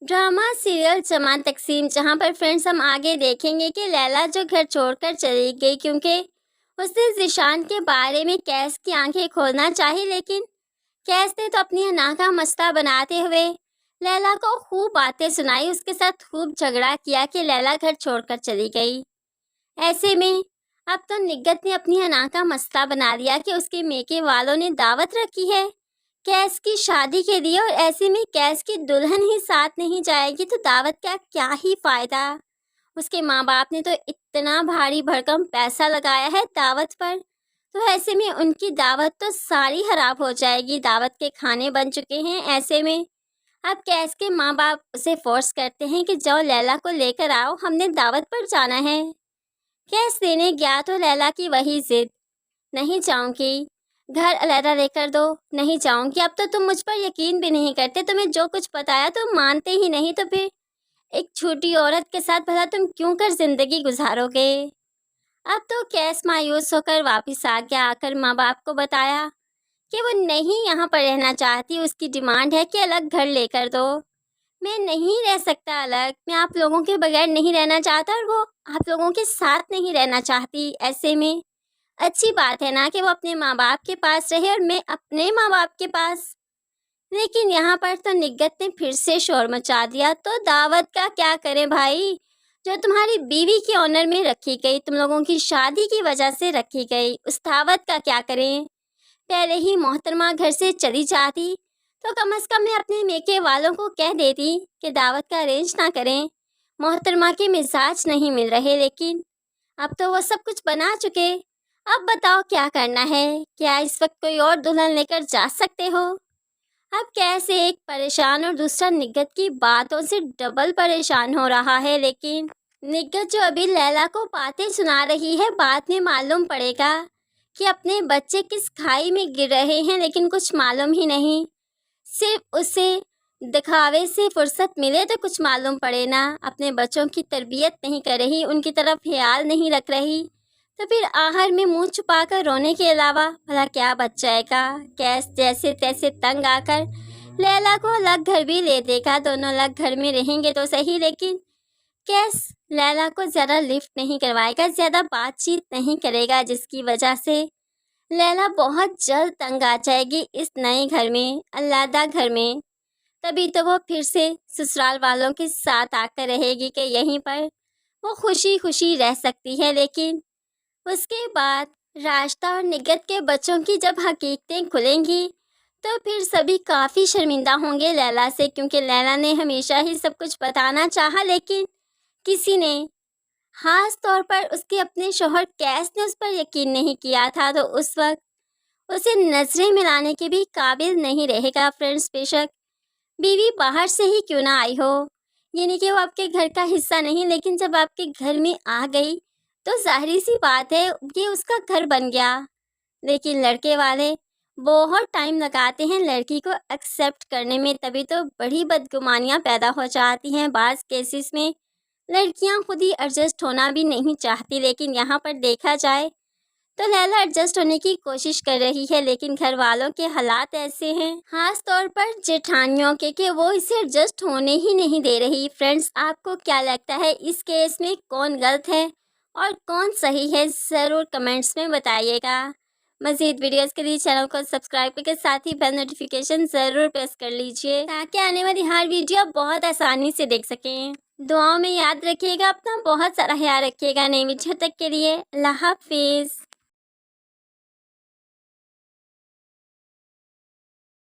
Drama serial चमान तकसीम, जहां पर फ्रेंड्स हम आगे देखेंगे कि लैला जो घर छोड़कर चली गई क्योंकि उसने ज़ीशान के बारे में कैस की आंखें खोलना चाही, लेकिन कैस ने तो अपनी अना का मसला बनाते हुए लैला को खूब बातें सुनाई, उसके साथ खूब झगड़ा किया कि लैला घर छोड़कर चली गई। ऐसे में अब तो निग्गत ने अपनी अना का मसला बना दिया कि उसके मेके वालों ने दावत रखी है कैस की शादी के लिए, और ऐसे में कैस की दुल्हन ही साथ नहीं जाएगी तो दावत का क्या ही फायदा। उसके माँ बाप ने तो इतना भारी भरकम पैसा लगाया है दावत पर, तो ऐसे में उनकी दावत तो सारी खराब हो जाएगी। दावत के खाने बन चुके हैं, ऐसे में अब कैस के माँ बाप उसे फोर्स करते हैं कि जाओ लैला को लेकर आओ, हमने दावत पर जाना है। कैस देने गया तो लैला की वही जिद, नहीं जाऊंगी, घर अलहदा लेकर दो, नहीं जाऊंगी। अब तो तुम मुझ पर यकीन भी नहीं करते, तुम्हें जो कुछ बताया तुम मानते ही नहीं, तो फिर एक छोटी औरत के साथ भला तुम क्यों कर जिंदगी गुजारोगे। अब तो कैस मायूस होकर वापस आ गया, आकर माँ बाप को बताया कि वो नहीं यहाँ पर रहना चाहती, उसकी डिमांड है कि अलग घर लेकर दो। मैं नहीं रह सकता अलग, मैं आप लोगों के बगैर नहीं रहना चाहता और वो आप लोगों के साथ नहीं रहना चाहती। ऐसे में अच्छी बात है ना कि वो अपने माँ बाप के पास रहे और मैं अपने माँ बाप के पास। लेकिन यहाँ पर तो निग्गत ने फिर से शोर मचा दिया, तो दावत का क्या करें भाई, जो तुम्हारी बीवी के ऑनर में रखी गई, तुम लोगों की शादी की वजह से रखी गई, उस दावत का क्या करें। पहले ही मोहतरमा घर से चली जाती तो कम से कम मैं अपने मेके वालों को कह देती कि दावत का अरेंज ना करें, मोहतरमा के मिजाज नहीं मिल रहे। लेकिन अब तो वो सब कुछ बना चुके, अब बताओ क्या करना है। क्या इस वक्त कोई और दुल्हन लेकर जा सकते हो। अब कैसे एक परेशान और दूसरा निग्गत की बातों से डबल परेशान हो रहा है। लेकिन निग्गत जो अभी लैला को बातें सुना रही है, बाद में मालूम पड़ेगा कि अपने बच्चे किस खाई में गिर रहे हैं, लेकिन कुछ मालूम ही नहीं। सिर्फ उसे दिखावे से फुर्सत मिले तो कुछ मालूम पड़े ना, अपने बच्चों की तरबियत नहीं कर रही, उनकी तरफ ख्याल नहीं रख रही, तो फिर आहर में मुंह छुपाकर रोने के अलावा भला क्या बच जाएगा। कैस जैसे तैसे तंग आकर लैला को अलग घर भी ले देगा, दोनों अलग घर में रहेंगे तो सही, लेकिन कैस लैला को ज़्यादा लिफ्ट नहीं करवाएगा, ज़्यादा बातचीत नहीं करेगा, जिसकी वजह से लैला बहुत जल्द तंग आ जाएगी इस नए घर में, अलहदा घर में। तभी तो वो फिर से ससुराल वालों के साथ आकर रहेगी कि यहीं पर वो खुशी खुशी रह सकती है। लेकिन उसके बाद रास्ता और निगत के बच्चों की जब हकीकतें खुलेंगी तो फिर सभी काफ़ी शर्मिंदा होंगे लैला से, क्योंकि लैला ने हमेशा ही सब कुछ बताना चाहा, लेकिन किसी ने, खास तौर पर उसके अपने शौहर कैस ने उस पर यकीन नहीं किया था, तो उस वक्त उसे नजरें मिलाने के भी काबिल नहीं रहेगा। फ्रेंड्स, बेशक बीवी बाहर से ही क्यों ना आई हो, ये नहीं कि वो आपके घर का हिस्सा नहीं, लेकिन जब आपके घर में आ गई तो जाहिर सी बात है कि उसका घर बन गया। लेकिन लड़के वाले बहुत टाइम लगाते हैं लड़की को एक्सेप्ट करने में, तभी तो बड़ी बदगुमानियाँ पैदा हो जाती हैं। बाज़ केसेस में लड़कियां खुद ही एडजस्ट होना भी नहीं चाहती, लेकिन यहाँ पर देखा जाए तो लैला एडजस्ट होने की कोशिश कर रही है, लेकिन घर वालों के हालात ऐसे हैं, खास तौर पर जेठानियों के, कि वो इसे एडजस्ट होने ही नहीं दे रही। फ्रेंड्स, आपको क्या लगता है इस केस में कौन गलत है और कौन सही है, ज़रूर कमेंट्स में बताइएगा। मज़ीद वीडियोस के लिए चैनल को सब्सक्राइब करके साथ ही बेल नोटिफिकेशन ज़रूर प्रेस कर लीजिए, ताकि आने वाली हर वीडियो आप बहुत आसानी से देख सकें। दुआओं में याद रखिएगा, अपना बहुत सारा ख्याल रखिएगा। नई वीडियो तक के लिए अल्लाह हाफिज़।